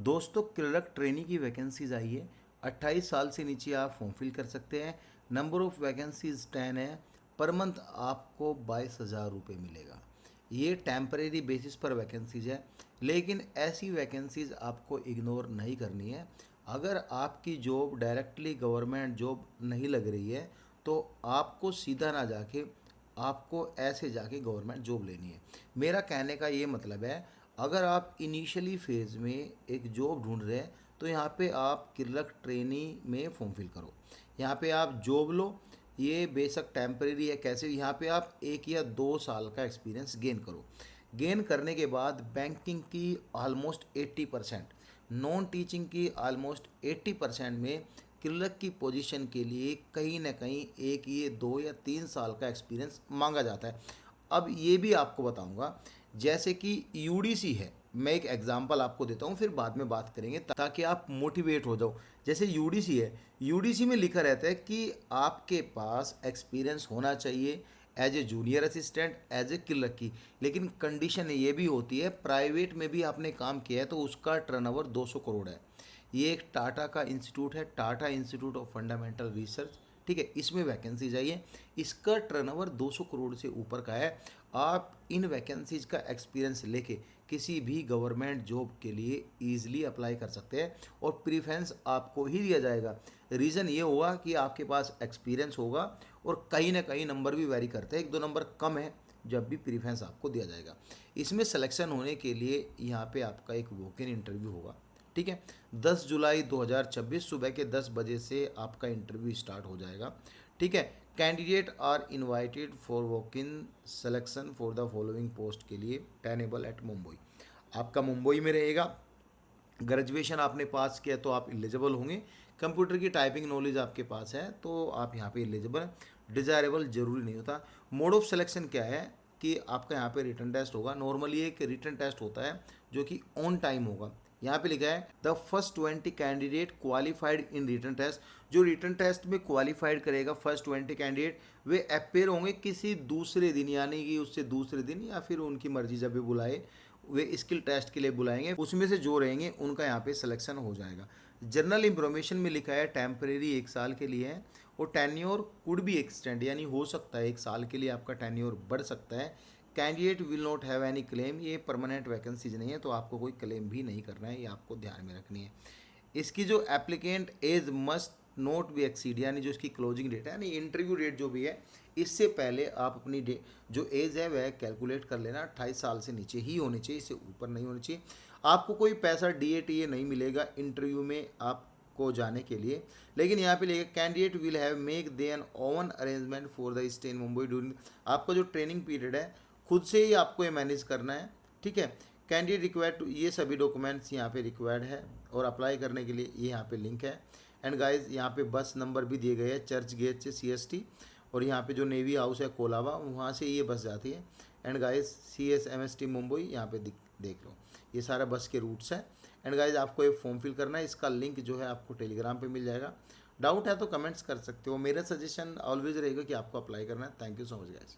दोस्तों clerk trainee की vacancies आई है। 28 साल से नीचे आप फॉर्म फिल कर सकते हैं। नंबर ऑफ़ वैकेंसीज 10 है। पर मंथ आपको 22,000 रुपये मिलेगा। ये टेम्परेरी बेसिस पर वैकेंसीज है, लेकिन ऐसी वैकेंसीज आपको इग्नोर नहीं करनी है। अगर आपकी जॉब डायरेक्टली गवर्नमेंट जॉब नहीं लग रही है तो आपको सीधा ना जाके आपको ऐसे जाके गवर्नमेंट जॉब लेनी है। मेरा कहने का ये मतलब है, अगर आप इनिशियली फेज़ में एक जॉब ढूंढ रहे हैं तो यहाँ पे आप क्लर्क ट्रेनी में फॉर्म फिल करो। यहाँ पे आप जॉब लो। ये बेशक टेम्परेरी है, कैसे यहाँ पे आप 1 या 2 साल का एक्सपीरियंस गेन करो। गेन करने के बाद बैंकिंग की ऑलमोस्ट 80%, नॉन टीचिंग की ऑलमोस्ट 80% में क्लर्क की पोजीशन के लिए कहीं ना कहीं 1 या 2 या 3 साल का एक्सपीरियंस मांगा जाता है। अब ये भी आपको बताऊंगा, जैसे कि यूडीसी है, मैं एक एग्जांपल आपको देता हूँ, फिर बाद में बात करेंगे ताकि आप मोटिवेट हो जाओ। जैसे यूडीसी है, यूडीसी में लिखा रहता है कि आपके पास एक्सपीरियंस होना चाहिए as a junior assistant, as a clerk की। लेकिन कंडीशन ये भी होती है, प्राइवेट में भी आपने काम किया है तो उसका टर्नओवर 200 करोड़ है। ये एक टाटा का इंस्टीट्यूट है, Tata institute of fundamental research, ठीक है, इसमें वैकेंसी चाहिए। इसका टर्नओवर 200 करोड़ से ऊपर का है। आप इन वैकेंसीज का एक्सपीरियंस लेके किसी भी गवर्नमेंट जॉब के लिए ईजिली अप्लाई कर सकते हैं और प्रीफरेंस आपको ही दिया जाएगा। रीज़न ये हुआ कि आपके पास एक्सपीरियंस होगा और कहीं ना कहीं नंबर भी वेरी करते हैं, 1-2 नंबर कम है जब भी प्रीफरेंस आपको दिया जाएगा। इसमें सिलेक्शन होने के लिए यहाँ पे आपका एक वॉक इन इंटरव्यू होगा, ठीक है। 10 जुलाई 2026 सुबह के 10 बजे से आपका इंटरव्यू स्टार्ट हो जाएगा, ठीक है। Candidate are invited for walk in selection for the following post के लिए टेनेबल एट मुंबई। आपका मुंबई में रहेगा। ग्रेजुएशन आपने पास किया तो आप एलिजिबल होंगे। कंप्यूटर की टाइपिंग नॉलेज आपके पास है तो आप यहाँ पे एलिजिबल। डिज़ायरेबल जरूरी नहीं होता। मोड ऑफ सिलेक्शन क्या है कि आपका यहाँ पे रिटन टेस्ट होगा। नॉर्मली एक रिटन टेस्ट होता है जो कि ऑन टाइम होगा। यहाँ पे लिखा है the first 20 candidate qualified in written test. जो रिटन टेस्ट में क्वालिफाइड करेगा फर्स्ट 20 कैंडिडेट, वे अपेयर होंगे किसी दूसरे दिन, यानी कि उससे दूसरे दिन या फिर उनकी मर्जी जब भी बुलाए वे स्किल टेस्ट के लिए बुलाएंगे। उसमें से जो रहेंगे उनका यहाँ पे सिलेक्शन हो जाएगा। जनरल इंफॉर्मेशन में लिखा है टेम्परेरी 1 साल के लिए है और टेन्योर कुड बी एक्सटेंड, यानी हो सकता है 1 साल के लिए आपका टेन्योर बढ़ सकता है। Candidate will not have any claim. ये परमानेंट वैकेंसीज नहीं है तो आपको कोई क्लेम भी नहीं करना है, ये आपको ध्यान में रखनी है। इसकी जो applicant age must not be exceed, यानी जो इसकी क्लोजिंग डेट है, यानी इंटरव्यू डेट जो भी है, इससे पहले आप अपनी जो एज है वह कैलकुलेट कर लेना। 28 साल से नीचे ही होनी चाहिए, इससे ऊपर नहीं होनी चाहिए। आपको कोई पैसा DA नहीं मिलेगा इंटरव्यू में आपको जाने के लिए। लेकिन यहाँ पे लिखा candidate will have make the an own arrangement for the stay in Mumbai during. आपका जो ट्रेनिंग पीरियड है खुद से ही आपको ये मैनेज करना है, ठीक है। कैंडिडेट रिक्वायर्ड टू, ये सभी डॉक्यूमेंट्स यहाँ पे रिक्वायर्ड है और अप्लाई करने के लिए ये यहाँ पे लिंक है। एंड गाइस यहाँ पे बस नंबर भी दिए गए हैं, चर्च गेट से CST, और यहाँ पे जो नेवी हाउस है कोलाबा, वहाँ से ये बस जाती है। एंड गाइस CSMST मुंबई यहाँ पे देख लो, ये सारा बस के रूट्स हैं। एंड गाइस आपको एक फॉर्म फिल करना है, इसका लिंक जो है आपको टेलीग्राम पे मिल जाएगा। डाउट है तो कमेंट्स कर सकते हो। मेरा सजेशन ऑलवेज रहेगा कि आपको अप्लाई करना है। Thank you so much guys.